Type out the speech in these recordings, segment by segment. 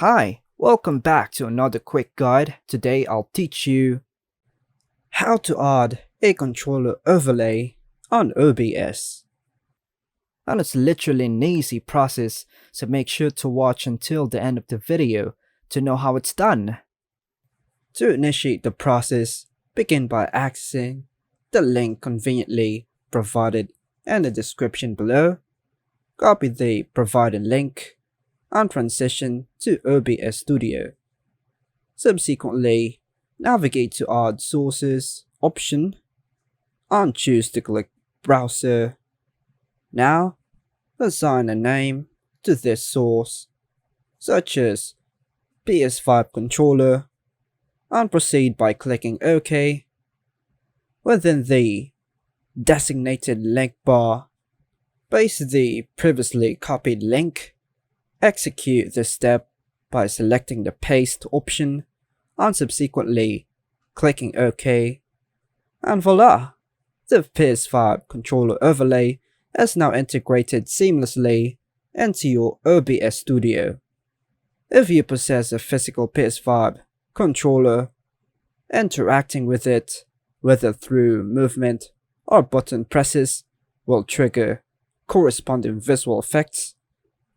Hi, welcome back to another quick guide. Today I'll teach you how to add a controller overlay on OBS. And it's literally an easy process, so make sure to watch until the end of the video to know how it's done. To initiate the process, begin by accessing the link conveniently provided in the description below. Copy the provided link and transition to OBS Studio. Subsequently, navigate to Add Sources option and choose to click Browser. Now, assign a name to this source, such as PS5 controller, and proceed by clicking OK. Within the designated link bar, paste the previously copied link. Execute this step by selecting the Paste option and subsequently clicking OK. And voila! The PS5 controller overlay is now integrated seamlessly into your OBS Studio. If you possess a physical PS5 controller, interacting with it, whether through movement or button presses, will trigger corresponding visual effects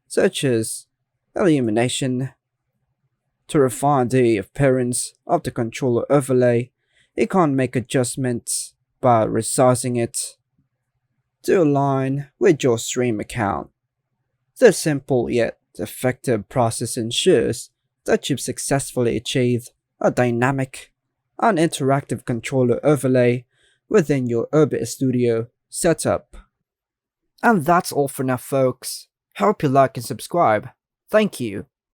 such as illumination. To refine the appearance of the controller overlay, you can make adjustments by resizing it to align with your stream account. This simple yet effective process ensures that you've successfully achieved a dynamic and interactive controller overlay within your OBS Studio setup. And that's all for now, folks. Hope you like and subscribe. Thank you.